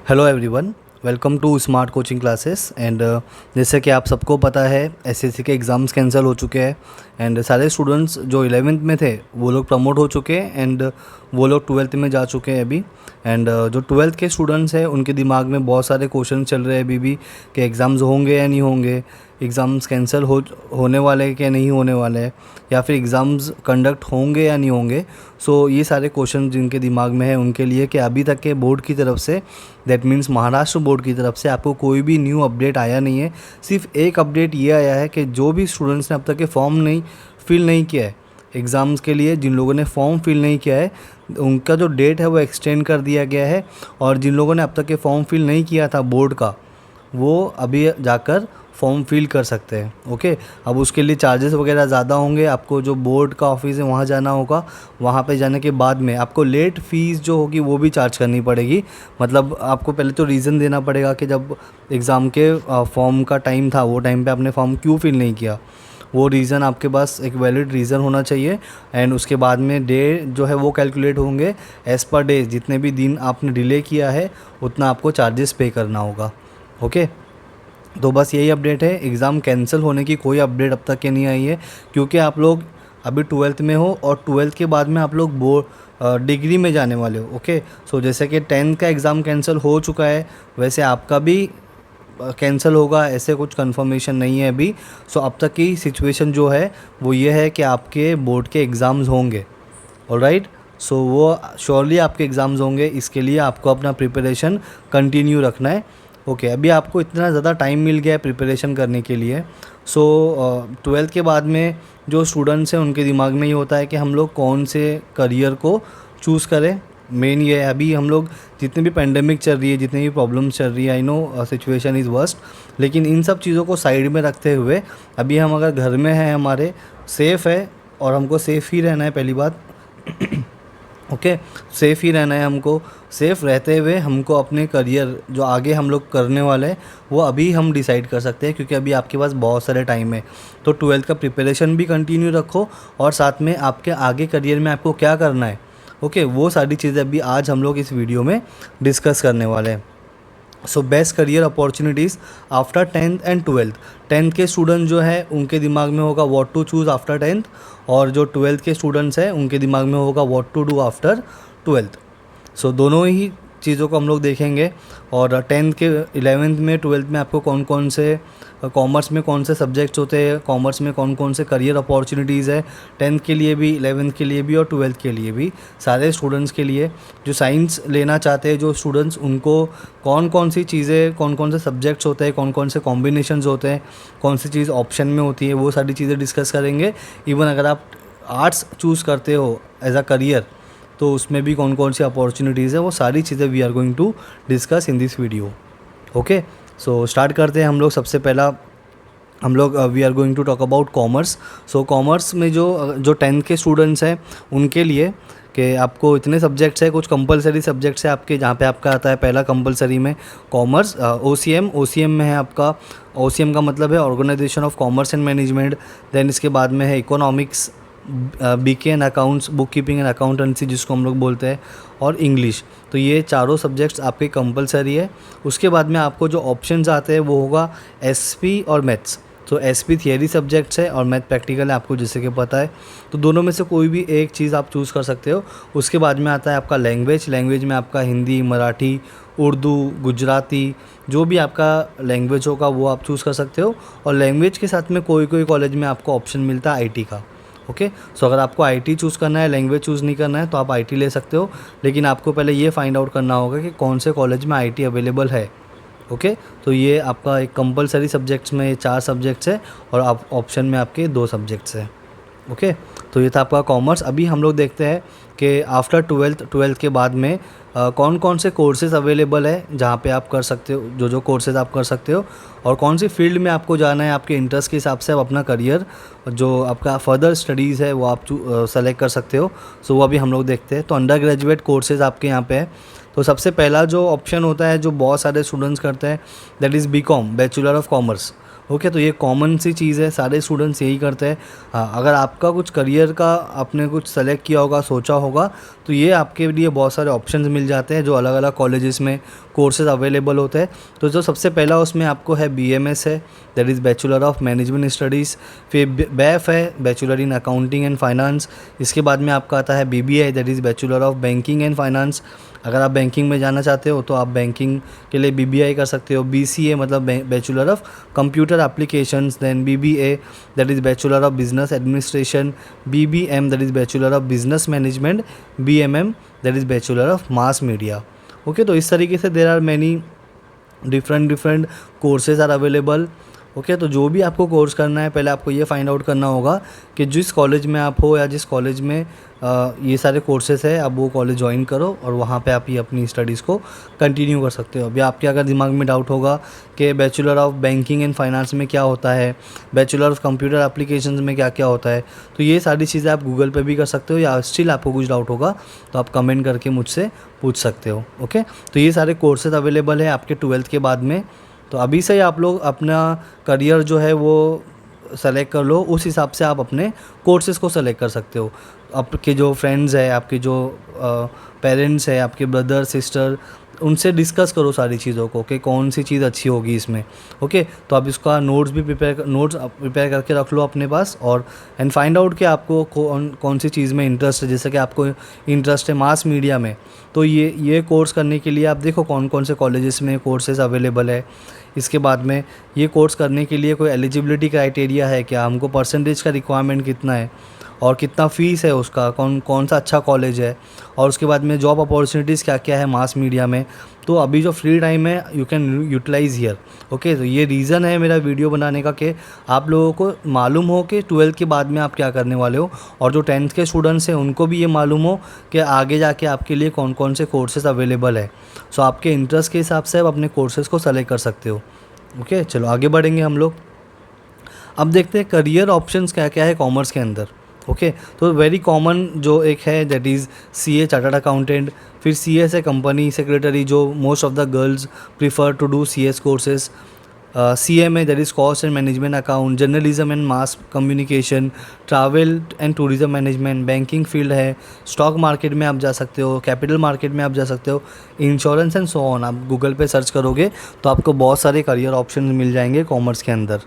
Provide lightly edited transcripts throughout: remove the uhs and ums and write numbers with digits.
Hello everyone, welcome to smart coaching classes. And जैसे कि आप सबको पता है एसएससी के एग्ज़ाम्स कैंसिल हो चुके हैं एंड सारे स्टूडेंट्स जो 11th में थे वो लोग प्रमोट हो चुके हैं एंड वो लोग 12th में जा चुके हैं अभी। एंड जो 12th के स्टूडेंट्स हैं उनके दिमाग में बहुत सारे क्वेश्चन चल रहे हैं अभी भी कि एग्ज़ाम्स होंगे या नहीं होंगे, एग्ज़ाम्स कैंसिल होने वाले हैं क्या नहीं होने वाले हैं, या फिर एग्ज़ाम्स कंडक्ट होंगे या नहीं होंगे। सो ये सारे क्वेश्चन जिनके दिमाग में है उनके लिए कि अभी तक के बोर्ड की तरफ से, दैट मीन्स महाराष्ट्र बोर्ड की तरफ से आपको कोई भी न्यू अपडेट आया नहीं है। सिर्फ एक अपडेट ये आया है कि जो भी स्टूडेंट्स ने अब तक के फॉर्म फिल नहीं किया है एग्ज़ाम्स के लिए, जिन लोगों ने फॉर्म फिल नहीं किया है उनका जो डेट है वो एक्सटेंड कर दिया गया है, और जिन लोगों ने अब तक के फॉर्म फिल नहीं किया था बोर्ड का वो अभी जाकर फॉर्म फिल कर सकते हैं। ओके, अब उसके लिए चार्जेस वगैरह ज़्यादा होंगे, आपको जो बोर्ड का ऑफिस है वहाँ जाना होगा, वहाँ पे जाने के बाद में आपको लेट फ़ीस जो होगी वो भी चार्ज करनी पड़ेगी। मतलब आपको पहले तो रीज़न देना पड़ेगा कि जब एग्ज़ाम के फॉर्म का टाइम था वो टाइम पे आपने फॉर्म क्यों फिल नहीं किया, वो रीज़न आपके पास एक वैलिड रीज़न होना चाहिए। एंड उसके बाद में डे जो है वो कैलकुलेट होंगे एज़ पर डे, जितने भी दिन आपने डिले किया है उतना आपको चार्जेस पे करना होगा। ओके, तो बस यही अपडेट है। एग्ज़ाम कैंसिल होने की कोई अपडेट अब तक के नहीं आई है, क्योंकि आप लोग अभी 12th में हो और 12th के बाद में आप लोग डिग्री में जाने वाले हो। ओके, सो जैसे कि 10th का एग्ज़ाम कैंसिल हो चुका है वैसे आपका भी कैंसिल होगा, ऐसे कुछ कंफर्मेशन नहीं है अभी। सो अब तक की सिचुएशन जो है वो ये है कि आपके बोर्ड के एग्ज़ाम्स होंगे। ऑलराइट, सो वो श्योरली आपके एग्ज़ाम्स होंगे, इसके लिए आपको अपना प्रिपरेशन कंटिन्यू रखना है। ओके, अभी आपको इतना ज़्यादा टाइम मिल गया है प्रिपरेशन करने के लिए। सो 12th के बाद में जो स्टूडेंट्स हैं उनके दिमाग में ये होता है कि हम लोग कौन से करियर को चूज़ करें। मेन ये है, अभी हम लोग जितनी भी पेंडेमिक चल रही है, जितनी भी प्रॉब्लम्स चल रही है, I know situation is worst, लेकिन इन सब चीज़ों को साइड में रखते हुए अभी हम अगर घर में हैं, हमारे सेफ़ है और हमको सेफ़ ही रहना है पहली बात। ओके, सेफ़ ही रहना है हमको। सेफ़ रहते हुए हमको अपने करियर जो आगे हम लोग करने वाले हैं वो अभी हम डिसाइड कर सकते हैं, क्योंकि अभी आपके पास बहुत सारे टाइम है। तो 12th का प्रिपरेशन भी कंटिन्यू रखो और साथ में आपके आगे करियर में आपको क्या करना है, ओके, वो सारी चीज़ें अभी आज हम लोग इस वीडियो में डिस्कस करने वाले हैं। So best career opportunities after 10th and 12th। 10th के स्टूडेंट जो है उनके दिमाग में होगा what to choose after 10th, और जो 12th के स्टूडेंट्स हैं उनके दिमाग में होगा what to do after 12th। So दोनों ही चीज़ों को हम लोग देखेंगे। और 10th के 11th में 12th में आपको कौन कौन से कॉमर्स में कौन से सब्जेक्ट्स होते हैं, कॉमर्स में कौन कौन से करियर अपॉर्चुनिटीज़ है 10th के लिए भी, 11th के लिए भी और 12th के लिए भी, सारे स्टूडेंट्स के लिए। जो साइंस लेना चाहते हैं जो स्टूडेंट्स, उनको कौन कौन सी चीज़ें, कौन कौन से सब्जेक्ट्स होते हैं, कौन कौन से कॉम्बिनेशंस होते हैं, कौन सी चीज़ ऑप्शन में होती है, वो सारी चीज़ें डिस्कस करेंगे। इवन अगर आप आर्ट्स चूज़ करते हो एज अ करियर तो उसमें भी कौन कौन सी अपॉर्चुनिटीज़ है, वो सारी चीज़ें we are going to discuss in this video. Okay, so start करते हैं हम लोग। सबसे पहला हम लोग we are going to talk about commerce. So commerce में जो 10th के स्टूडेंट्स हैं उनके लिए कि आपको इतने सब्जेक्ट्स है, कुछ कंपलसरी सब्जेक्ट्स है आपके, जहाँ पे आपका आता है पहला कंपलसरी में कॉमर्स, ओसीएम में है आपका। ओसीएम का मतलब है organisation of commerce and management. Then इसके बाद में है economics, BK and accounts, book keeping and accountancy जिसको हम लोग बोलते हैं, और इंग्लिश। तो ये चारों सब्जेक्ट्स आपके कंपलसरी है। उसके बाद में आपको जो ऑप्शंस आते हैं वो होगा एसपी और मैथ्स। तो एसपी थियरी सब्जेक्ट्स है और मैथ प्रैक्टिकल है, आपको जैसे कि पता है। तो दोनों में से कोई भी एक चीज़ आप चूज़ कर सकते हो। उसके बाद में आता है आपका लैंग्वेज में आपका हिंदी, मराठी, उर्दू, गुजराती, जो भी आपका लैंग्वेज होगा वो आप चूज़ कर सकते हो। और लैंग्वेज के साथ में कोई कोई कॉलेज में आपको ऑप्शन मिलता है आईटी का। ओके, सो अगर आपको आईटी चूज़ करना है, लैंग्वेज चूज़ नहीं करना है, तो आप आईटी ले सकते हो, लेकिन आपको पहले ये फाइंड आउट करना होगा कि कौन से कॉलेज में आईटी अवेलेबल है। ओके, तो ये आपका एक कंपलसरी सब्जेक्ट्स में ये 4 सब्जेक्ट्स है और आप ऑप्शन में आपके 2 सब्जेक्ट्स हैं। ओके, तो ये था आपका कॉमर्स। अभी हम लोग देखते हैं कि आफ्टर 12th के बाद में कौन कौन से कोर्सेज़ अवेलेबल है जहाँ पे आप कर सकते हो, जो कोर्सेज़ आप कर सकते हो, और कौन सी फील्ड में आपको जाना है, आपके इंटरेस्ट के हिसाब से आप अपना करियर, जो आपका फर्दर स्टडीज़ है वो आप सेलेक्ट कर सकते हो। सो वो अभी हम लोग देखते हैं। तो अंडर ग्रेजुएट कोर्सेज़ आपके यहाँ पे है। तो सबसे पहला जो ऑप्शन होता है जो बहुत सारे स्टूडेंट्स करते हैं, that is BCom, bachelor of commerce. Okay, तो ये कॉमन सी चीज़ है, सारे स्टूडेंट्स यही करते हैं। हाँ, अगर आपका कुछ करियर का आपने कुछ सेलेक्ट किया होगा, सोचा होगा, तो ये आपके लिए बहुत सारे ऑप्शंस मिल जाते हैं जो अलग अलग कॉलेजेस में कोर्सेज अवेलेबल होते हैं। तो जो सबसे पहला उसमें आपको है BMS है, that is bachelor of management studies. फिर BAF है, bachelor in accounting and finance. इसके बाद में आपका आता है BBA, that is bachelor of banking and finance. अगर आप बैंकिंग में जाना चाहते हो तो आप बैंकिंग के लिए BBI कर सकते हो। BCA मतलब bachelor of computer applications. Then BBA that is bachelor of business administration. BBM that is bachelor of business management. BMM that is bachelor of mass media. Okay, तो इस तरीके से there are many different courses are available. Okay, तो जो भी आपको course करना है, पहले आपको ये फाइंड आउट करना होगा कि जिस कॉलेज में आप हो या जिस कॉलेज में ये सारे कोर्सेज है, आप वो कॉलेज ज्वाइन करो और वहाँ पे आप ये अपनी स्टडीज़ को कंटिन्यू कर सकते हो। अभी आपके अगर दिमाग में डाउट होगा कि bachelor of banking and finance में क्या होता है, बैचलर ऑफ कंप्यूटर एप्लीकेशंस में क्या क्या होता है, तो ये सारी चीज़ें आप गूगल पे भी कर सकते हो, या स्टिल आपको कुछ डाउट होगा तो आप कमेंट करके मुझसे पूछ सकते हो। ओके, तो ये सारे कोर्सेज अवेलेबल है आपके 12th के बाद में। तो अभी से ही आप लोग अपना करियर जो है वो सेलेक्ट कर लो, उस हिसाब से आप अपने कोर्सेज़ को सेलेक्ट कर सकते हो। आपके जो फ्रेंड्स है, आपके जो पेरेंट्स है, आपके ब्रदर सिस्टर, उनसे डिस्कस करो सारी चीज़ों को कि कौन सी चीज़ अच्छी होगी इसमें। ओके, तो आप इसका नोट्स प्रिपेयर करके रख लो अपने पास, और एंड फाइंड आउट कि आपको कौन सी चीज़ में इंटरेस्ट है। जैसे कि आपको इंटरेस्ट है मास मीडिया में, तो ये कोर्स करने के लिए आप देखो कौन कौन से कॉलेजेस में कोर्सेज अवेलेबल है। इसके बाद में ये कोर्स करने के लिए कोई एलिजिबिलिटी क्राइटेरिया है क्या, हमको परसेंटेज का रिक्वायरमेंट कितना है और कितना फ़ीस है उसका, कौन सा अच्छा कॉलेज है, और उसके बाद में जॉब अपॉर्चुनिटीज़ क्या क्या है मास मीडिया में। तो अभी जो फ्री टाइम है you can utilise here. Okay, तो ये रीज़न है मेरा वीडियो बनाने का कि आप लोगों को मालूम हो कि 12th के बाद में आप क्या करने वाले हो, और जो 10th के स्टूडेंट्स हैं उनको भी ये मालूम हो कि आगे जाके आपके लिए कौन कौन से कोर्सेज़ अवेलेबल है। सो आपके इंटरेस्ट के हिसाब से आप अपने कोर्सेज़ को सेलेक्ट कर सकते हो। ओके, चलो आगे बढ़ेंगे हम लोग। अब देखते हैं करियर ऑप्शंस क्या क्या है कॉमर्स के अंदर। ओके, तो वेरी कॉमन जो एक है that is CA chartered accountant. फिर CS है कंपनी सेक्रेटरी, जो most of the girls prefer to do CS courses. CM है that is cost and management account. Journalism and mass communication. Travel and tourism management. Banking field है। Stock market में आप जा सकते हो, capital market में आप जा सकते हो, इंश्योरेंस एंड सो ऑन। आप गूगल पे सर्च करोगे तो आपको बहुत सारे करियर ऑप्शन मिल जाएंगे कॉमर्स के अंदर।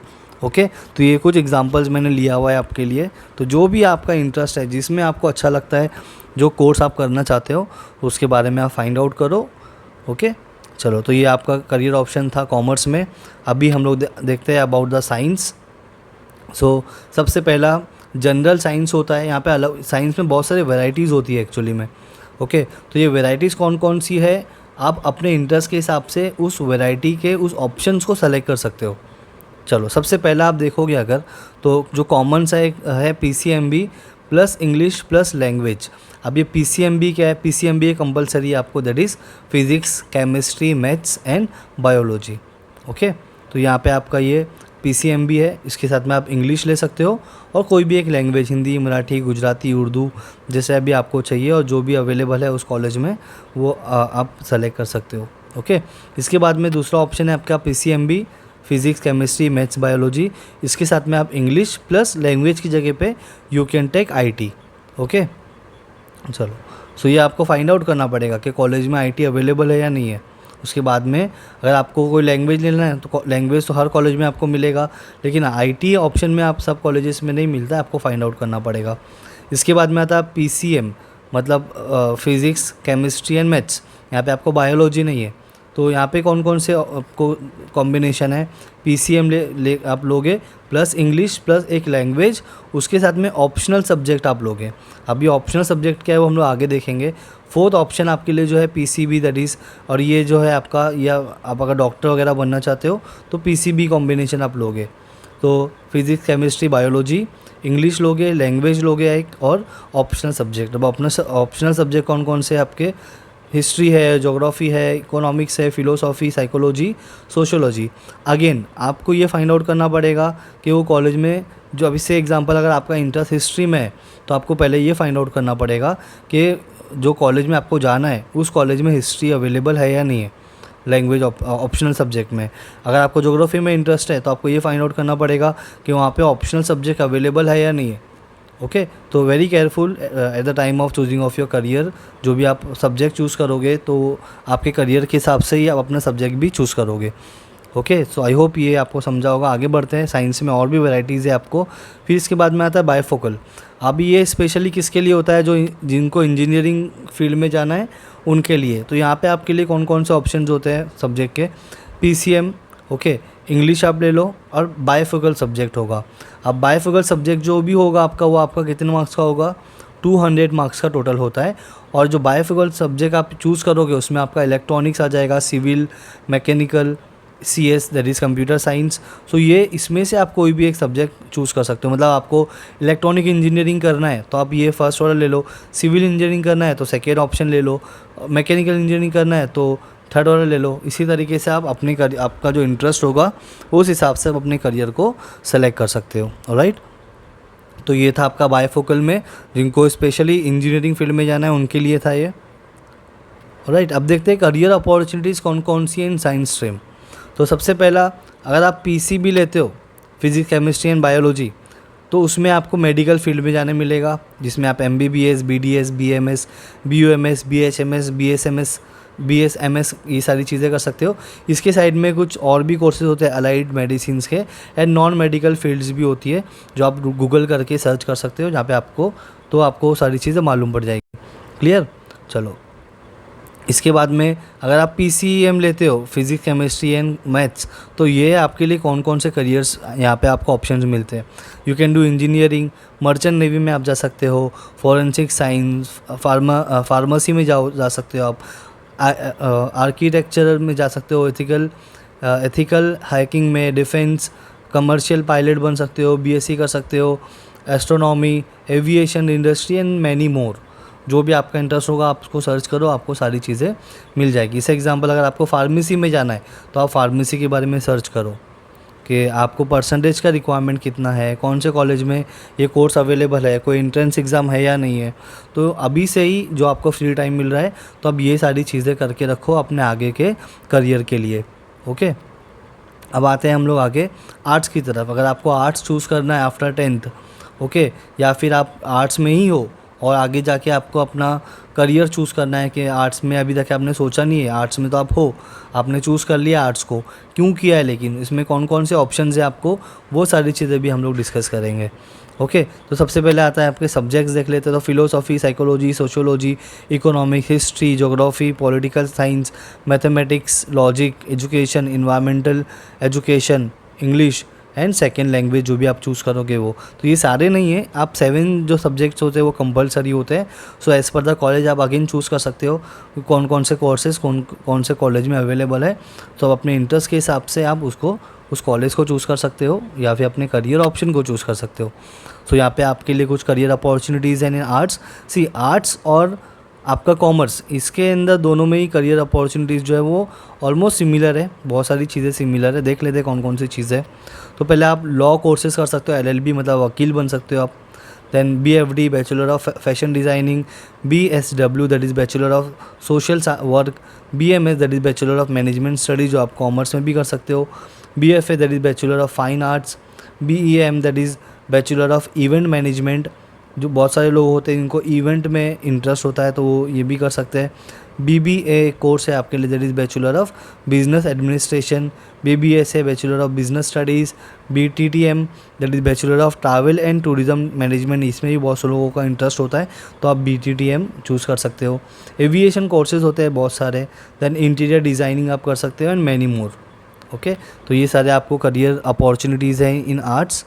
ओके, तो ये कुछ एग्जांपल्स मैंने लिया हुआ है आपके लिए। तो जो भी आपका इंटरेस्ट है, जिसमें आपको अच्छा लगता है, जो कोर्स आप करना चाहते हो, उसके बारे में आप फाइंड आउट करो। ओके, चलो, तो ये आपका करियर ऑप्शन था कॉमर्स में। अभी हम लोग देखते हैं अबाउट द साइंस। सो सबसे पहला जनरल साइंस होता है। यहाँ पे अलग साइंस में बहुत सारी वेराइटीज़ होती है एक्चुअली में। ओके, तो ये वेराइटीज़ कौन कौन सी है, आप अपने इंटरेस्ट के हिसाब से उस वेराइटी के उस ऑप्शंस को सेलेक्ट कर सकते हो। चलो, सबसे पहला आप देखोगे अगर, तो जो कॉमन सा एक है PCMB plus English plus language. अब ये PCMB क्या है, PCMB कंपलसरी है आपको, that is physics chemistry maths and biology. Okay, तो यहाँ पे आपका ये PCMB है। इसके साथ में आप इंग्लिश ले सकते हो और कोई भी एक लैंग्वेज, हिंदी मराठी गुजराती उर्दू, जैसे अभी आपको चाहिए और जो भी अवेलेबल है उस कॉलेज में वो आप सेलेक्ट कर सकते हो। ओके, इसके बाद में दूसरा ऑप्शन है आपका PCMB physics chemistry maths biology. इसके साथ में आप इंग्लिश प्लस लैंग्वेज की जगह पे you can take IT। Okay, चलो, सो ये आपको फाइंड आउट करना पड़ेगा कि कॉलेज में IT अवेलेबल है या नहीं है। उसके बाद में अगर आपको कोई लैंग्वेज लेना है तो लैंग्वेज तो हर कॉलेज में आपको मिलेगा, लेकिन IT ऑप्शन में आप सब कॉलेजेस में नहीं मिलता है, आपको फाइंड आउट करना पड़ेगा। इसके बाद में आता है PCM मतलब फिज़िक्स केमिस्ट्री एंड मैथ्स। यहाँ पे आपको बायोलॉजी नहीं है, तो यहाँ पे कौन कौन से आपको कॉम्बिनेशन है, PCM ले आप लोगे प्लस इंग्लिश प्लस एक लैंग्वेज, उसके साथ में ऑप्शनल सब्जेक्ट आप लोगे। अभी ऑप्शनल सब्जेक्ट क्या है वो हम लोग आगे देखेंगे। फोर्थ ऑप्शन आपके लिए जो है PCB दैट इज़, और ये जो है आपका, या आप अगर डॉक्टर वगैरह बनना चाहते हो तो PCB कॉम्बिनेशन आप लोगे। तो फिज़िक्स केमिस्ट्री बायोलॉजी, इंग्लिश लोगे, लैंग्वेज लोगे एक, और ऑप्शनल सब्जेक्ट। अब अपना ऑप्शनल सब्जेक्ट कौन कौन से आपके, हिस्ट्री है, ज्योग्राफी है, इकोनॉमिक्स है, फिलोसॉफी, साइकोलॉजी, सोशोलॉजी। अगेन आपको ये फाइंड आउट करना पड़ेगा कि वो कॉलेज में, जो अभी से एग्जांपल अगर आपका इंटरेस्ट हिस्ट्री में है तो आपको पहले ये फाइंड आउट करना पड़ेगा कि जो कॉलेज में आपको जाना है उस कॉलेज में हिस्ट्री अवेलेबल है या नहीं है। लैंग्वेज ऑप्शनल सब्जेक्ट में। अगर आपको ज्योग्राफी में इंटरेस्ट है तो आपको ये फाइंड आउट करना पड़ेगा कि वहाँ पे ऑप्शनल सब्जेक्ट अवेलेबल है या नहीं है। ओके, तो very careful at the time of choosing of your career. जो भी आप सब्जेक्ट चूज़ करोगे तो आपके करियर के हिसाब से ही आप अपना सब्जेक्ट भी चूज़ करोगे। ओके, सो आई होप ये आपको समझा होगा। आगे बढ़ते हैं, साइंस में और भी वैराइटीज़ है आपको। फिर इसके बाद में आता है बायफोकल। अब ये स्पेशली किसके लिए होता है, जो जिनको इंजीनियरिंग फील्ड में जाना है उनके लिए। तो यहाँ पे आपके लिए कौन कौन से ऑप्शंस होते हैं सब्जेक्ट के, पीसीएम, ओके, इंग्लिश आप ले लो, और बायफोकल सब्जेक्ट होगा। अब बायफोकल सब्जेक्ट जो भी होगा आपका, वो आपका कितने मार्क्स का होगा, 200 मार्क्स का टोटल होता है। और जो बायफोकल सब्जेक्ट आप चूज़ करोगे उसमें आपका इलेक्ट्रॉनिक्स आ जाएगा, civil, mechanical, CS that is computer science. So ये इसमें से आप कोई भी एक सब्जेक्ट चूज़ कर सकते हो। मतलब आपको इलेक्ट्रॉनिक इंजीनियरिंग करना है तो आप ये फर्स्ट वाला ले लो, सिविल इंजीनियरिंग करना है तो सेकेंड ऑप्शन ले लो, मैकेनिकल इंजीनियरिंग करना है तो थर्ड वाला ले लो। इसी तरीके से आप अपने आपका जो इंटरेस्ट होगा उस हिसाब से आप अपने करियर को सेलेक्ट कर सकते हो। ऑलराइट, तो ये था आपका बायफोकल में, जिनको स्पेशली इंजीनियरिंग फील्ड में जाना है उनके लिए था ये। ऑलराइट, अब देखते हैं करियर अपॉर्चुनिटीज़ कौन कौन सी हैं इन साइंस स्ट्रीम। तो सबसे पहला, अगर आप PCB लेते हो, फिजिक्स केमिस्ट्री एंड बायोलॉजी, तो उसमें आपको मेडिकल फील्ड में जाने मिलेगा, जिसमें आप MBBS, BDS, BMS, BUMS, BHMS, BSMS, BSMS ये सारी चीज़ें कर सकते हो। इसके साइड में कुछ और भी कोर्सेज होते हैं अलाइड मेडिसिन के, एंड नॉन मेडिकल फील्ड्स भी होती है जो आप गूगल करके सर्च कर सकते हो, जहाँ पे आपको सारी चीज़ें मालूम पड़ जाएगी। क्लियर, चलो। इसके बाद में अगर आप PCM लेते हो, फिजिक्स केमिस्ट्री एंड मैथ्स, तो ये आपके लिए कौन कौन से करियर्स यहाँ पे आपको ऑप्शंस मिलते हैं। You can do engineering, merchant navy में आप जा सकते हो, फॉरेंसिक साइंस, फार्मेसी में जा सकते हो आप, आर्किटेक्चर में जा सकते हो, एथिकल हाइकिंग में, डिफेंस, कमर्शियल पायलट बन सकते हो, BSc कर सकते हो, astronomy, aviation industry and many more. जो भी आपका इंटरेस्ट होगा आप उसको सर्च करो, आपको सारी चीज़ें मिल जाएगी। इस एग्जांपल अगर आपको फार्मेसी में जाना है तो आप फार्मेसी के बारे में सर्च करो कि आपको परसेंटेज का रिक्वायरमेंट कितना है, कौन से कॉलेज में ये कोर्स अवेलेबल है, कोई एंट्रेंस एग्ज़ाम है या नहीं है। तो अभी से ही जो आपको फ्री टाइम मिल रहा है तो अब ये सारी चीज़ें करके रखो अपने आगे के करियर के लिए। ओके, अब आते हैं हम लोग आगे आर्ट्स की तरफ। अगर आपको आर्ट्स चूज़ करना है आफ्टर 10th, ओके, या फिर आप आर्ट्स में ही हो और आगे जाके आपको अपना करियर चूज़ करना है कि आर्ट्स में अभी तक आपने सोचा नहीं है, आर्ट्स में तो आप हो, आपने चूज़ कर लिया आर्ट्स को, क्यों किया है, लेकिन इसमें कौन कौन से ऑप्शंस है आपको, वो सारी चीज़ें भी हम लोग डिस्कस करेंगे। ओके, तो सबसे पहले आता है आपके सब्जेक्ट्स देख लेते हैं। तो philosophy, psychology, sociology, economics, history, geography, political science, mathematics, logic, education, environmental education, English and second language जो भी आप चूज़ करोगे वो। तो ये सारे नहीं है, आप 7 जो सब्जेक्ट्स होते हैं वो कंपलसरी होते हैं। So as per the college आप अगेन चूज़ कर सकते हो कौन कौन से कोर्सेज कौन से कॉलेज में अवेलेबल है। तो आप अपने इंटरेस्ट के हिसाब से आप उस कॉलेज को चूज़ कर सकते हो या फिर अपने करियर ऑप्शन को चूज़ कर सकते हो। सो यहाँ पे आपके लिए कुछ करियर अपॉर्चुनिटीज़ हैं इन आर्ट्स। सी आर्ट्स और आपका कॉमर्स, इसके अंदर दोनों में ही करियर अपॉर्चुनिटीज़ जो है वो ऑलमोस्ट सिमिलर है, बहुत सारी चीज़ें सिमिलर है। देख लेते हैं कौन कौन सी चीज़ें है। तो पहले आप लॉ कोर्सेज कर सकते हो, LLB मतलब वकील बन सकते हो आप। Then BFD bachelor of fashion designing, BSW that is bachelor of social work, BMS that is bachelor of management studies जो आप कॉमर्स में भी कर सकते हो, BFA that is bachelor of fine arts, BEM that is bachelor of event management. जो बहुत सारे लोग होते हैं इनको इवेंट में इंटरेस्ट होता है तो वो ये भी कर सकते हैं। BBA कोर्स है आपके लिए that is bachelor of business administration, BBS है bachelor of business studies, BTTM that is bachelor of travel and tourism management, इसमें भी बहुत से लोगों का इंटरेस्ट होता है तो आप BTTM चूज़ कर सकते हो। एविएशन कोर्सेज होते हैं बहुत सारे, देन इंटीरियर डिज़ाइनिंग आप कर सकते हो एंड मैनी मोर। ओके, तो ये सारे आपको करियर अपॉर्चुनिटीज़ हैं इन आर्ट्स।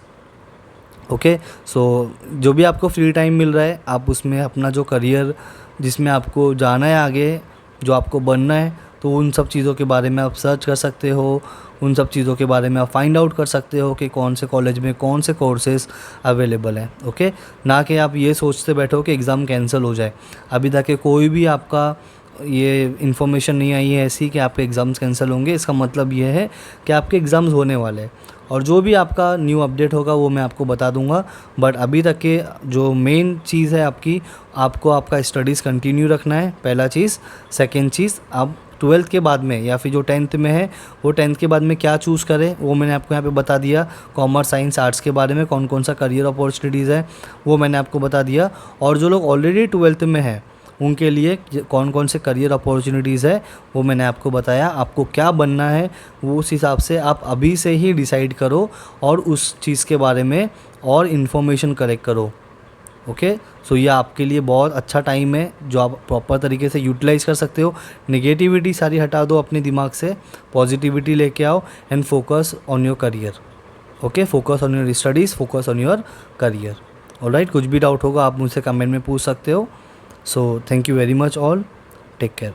ओके, सो जो भी आपको फ्री टाइम मिल रहा है आप उसमें अपना जो करियर जिसमें आपको जाना है आगे, जो आपको बनना है, तो उन सब चीज़ों के बारे में आप सर्च कर सकते हो, उन सब चीज़ों के बारे में आप फाइंड आउट कर सकते हो कि कौन से कॉलेज में कौन से कोर्सेज अवेलेबल हैं। ओके, ना कि आप ये सोचते बैठो कि एग्ज़ाम कैंसिल हो जाए। अभी तक के कोई भी आपका ये इन्फॉर्मेशन नहीं आई है ऐसी कि आपके एग्ज़ाम्स कैंसिल होंगे। इसका मतलब ये है कि आपके एग्ज़ाम्स होने वाले हैं और जो भी आपका न्यू अपडेट होगा वो मैं आपको बता दूंगा। बट अभी तक के जो मेन चीज़ है आपको आपका स्टडीज़ कंटिन्यू रखना है, पहला चीज़। सेकेंड चीज़, आप ट्वेल्थ के बाद में या फिर जो 10th में है वो 10th के बाद में क्या चूज़ करें वो मैंने आपको यहाँ पे बता दिया। कॉमर्स, साइंस, आर्ट्स के बारे में कौन कौन सा करियर अपॉर्चुनिटीज़ है वो मैंने आपको बता दिया। और जो लोग ऑलरेडी 12th में हैं उनके लिए कौन कौन से करियर अपॉर्चुनिटीज़ है वो मैंने आपको बताया। आपको क्या बनना है वो उस हिसाब से आप अभी से ही डिसाइड करो और उस चीज़ के बारे में और इन्फॉर्मेशन कलेक्ट करो। ओके, सो ये आपके लिए बहुत अच्छा टाइम है जो आप प्रॉपर तरीके से यूटिलाइज़ कर सकते हो। नेगेटिविटी सारी हटा दो अपने दिमाग से, पॉजिटिविटी लेके आओ and focus on your career. Okay, focus on your studies, focus on your career. Alright, कुछ भी डाउट होगा आप मुझसे कमेंट में पूछ सकते हो। So thank you very much all, take care.